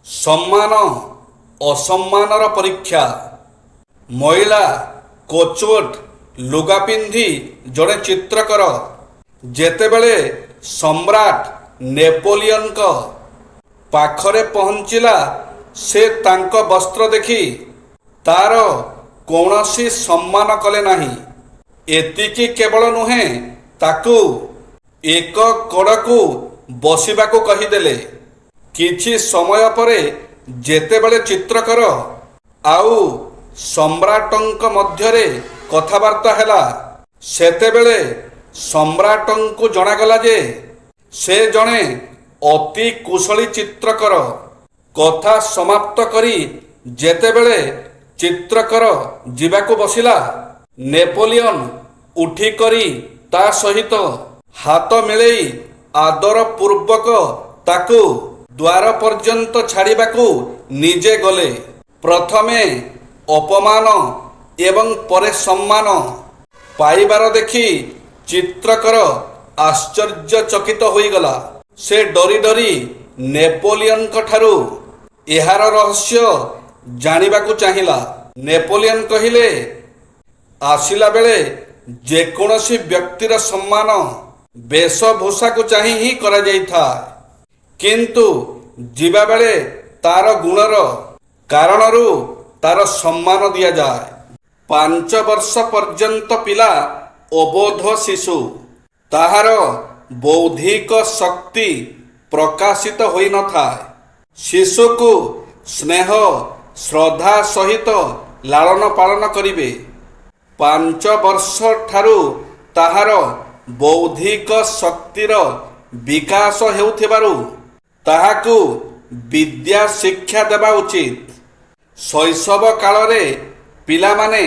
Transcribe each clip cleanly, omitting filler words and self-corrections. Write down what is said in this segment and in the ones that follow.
ସମ୍ମାନ ଅସମ୍ମାନର ପରୀକ୍ଷା। ମହିଳା କୋଚୋଟ ଲୁଗା ପିନ୍ଧି ଜଣେ ଚିତ୍ରକର ଯେତେବେଳେ ସମ୍ରାଟ ନେପୋଲିଅନଙ୍କ ପାଖରେ ପହଞ୍ଚିଲା, ସେ ତାଙ୍କ ବସ୍ତ୍ର ଦେଖି ତାର କୌଣସି ସମ୍ମାନ କଲେ ନାହିଁ। ଏତିକି କେବଳ ନୁହେଁ, ତାକୁ ଏକ କଡ଼କୁ ବସିବାକୁ କହିଦେଲେ। କିଛି ସମୟ ପରେ ଯେତେବେଳେ ଚିତ୍ରକର ଆଉ ସମ୍ରାଟଙ୍କ ମଧ୍ୟରେ କଥାବାର୍ତ୍ତା ହେଲା, ସେତେବେଳେ ସମ୍ରାଟଙ୍କୁ ଜଣାଗଲା ଯେ ସେ ଜଣେ ଅତି କୁଶଳୀ ଚିତ୍ରକର। କଥା ସମାପ୍ତ କରି ଯେତେବେଳେ ଚିତ୍ରକର ଯିବାକୁ ବସିଲା, ନେପୋଲିଅନ ଉଠିକରି ତା ସହିତ ହାତ ମିଳେଇ ଆଦରପୂର୍ବକ ତାକୁ ଦ୍ୱାର ପର୍ଯ୍ୟନ୍ତ ଛାଡ଼ିବାକୁ ନିଜେ ଗଲେ। ପ୍ରଥମେ ଅପମାନ ଏବଂ ପରେ ସମ୍ମାନ ପାଇବାର ଦେଖି ଚିତ୍ରକର ଆଶ୍ଚର୍ଯ୍ୟଚକିତ ହୋଇଗଲା। ସେ ଡରି ଡରି ନେପୋଲିଅନଙ୍କ ଠାରୁ ଏହାର ରହସ୍ୟ ଜାଣିବାକୁ ଚାହିଁଲା। ନେପୋଲିଅନ କହିଲେ, ଆସିଲା ବେଳେ ଯେକୌଣସି ବ୍ୟକ୍ତିର ସମ୍ମାନ ବେଶଭୂଷାକୁ ଚାହିଁ ହିଁ କରାଯାଇଥାଏ, କିନ୍ତୁ ଯିବାବେଳେ ତାର ଗୁଣର କାରଣରୁ ତାର ସମ୍ମାନ ଦିଆଯାଏ। 5 ବର୍ଷ ପର୍ଯ୍ୟନ୍ତ ପିଲା ଅବୋଧ ଶିଶୁ। ତାହାର ବୌଦ୍ଧିକ ଶକ୍ତି ପ୍ରକାଶିତ ହୋଇନଥାଏ। ଶିଶୁକୁ ସ୍ନେହ ଶ୍ରଦ୍ଧା ସହିତ ଲାଳନ ପାଳନ କରିବେ। 5 ବର୍ଷ ଠାରୁ ତାହାର ବୌଦ୍ଧିକ ଶକ୍ତିର ବିକାଶ ହେଉଥିବାରୁ ତାହାକୁ ବିଦ୍ୟା ଶିକ୍ଷା ଦେବା ଉଚିତ। ଶୈଶବ କାଳରେ ପିଲାମାନେ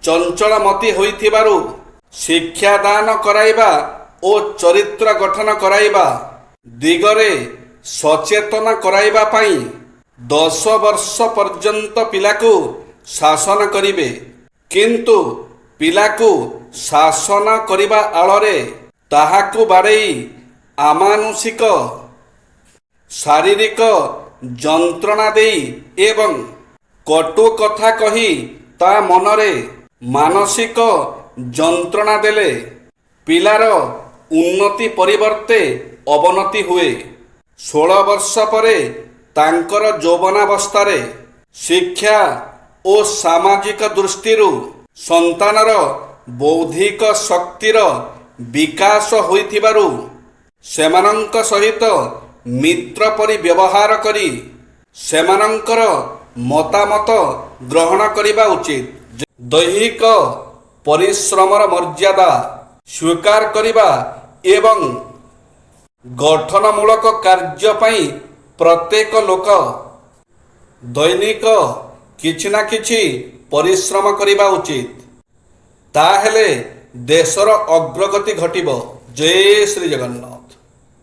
ଚଞ୍ଚଳମତି ହୋଇଥିବାରୁ ଶିକ୍ଷାଦାନ କରାଇବା ଓ ଚରିତ୍ର ଗଠନ କରାଇବା ଦିଗରେ ସଚେତନ କରାଇବା ପାଇଁ 10 ବର୍ଷ ପର୍ଯ୍ୟନ୍ତ ପିଲାକୁ ଶାସନ କରିବେ। କିନ୍ତୁ ପିଲାକୁ ଶାସନ କରିବା ଆଳରେ ତାହାକୁ ବାଡ଼େଇ ଆମାନୁଷିକ ଶାରୀରିକ ଯନ୍ତ୍ରଣା ଦେଇ ଏବଂ କଟୁ କଥା କହି ତା ମନରେ ମାନସିକ ଯନ୍ତ୍ରଣା ଦେଲେ ପିଲାର ଉନ୍ନତି ପରିବର୍ତ୍ତେ ଅବନତି ହୁଏ। 16 ବର୍ଷ ପରେ ତାଙ୍କର ଯୌବନାବସ୍ଥାରେ ଶିକ୍ଷା ଓ ସାମାଜିକ ଦୃଷ୍ଟିରୁ ସନ୍ତାନର ବୌଦ୍ଧିକ ଶକ୍ତିର ବିକାଶ ହୋଇଥିବାରୁ ସେମାନଙ୍କ ସହିତ ମିତ୍ର ପରି ବ୍ୟବହାର କରି ସେମାନଙ୍କର ମତାମତ ଗ୍ରହଣ କରିବା ଉଚିତ। ଦୈହିକ ପରିଶ୍ରମର ମର୍ଯ୍ୟାଦା ସ୍ୱୀକାର କରିବା ଏବଂ ଗଠନମୂଳକ କାର୍ଯ୍ୟ ପାଇଁ ପ୍ରତ୍ୟେକ ଲୋକ ଦୈନିକ କିଛି ନା କିଛି ପରିଶ୍ରମ କରିବା ଉଚିତ। ତାହେଲେ ଦେଶର ଅଗ୍ରଗତି ଘଟିବ। ଜୟ ଶ୍ରୀ ଜଗନ୍ନାଥ।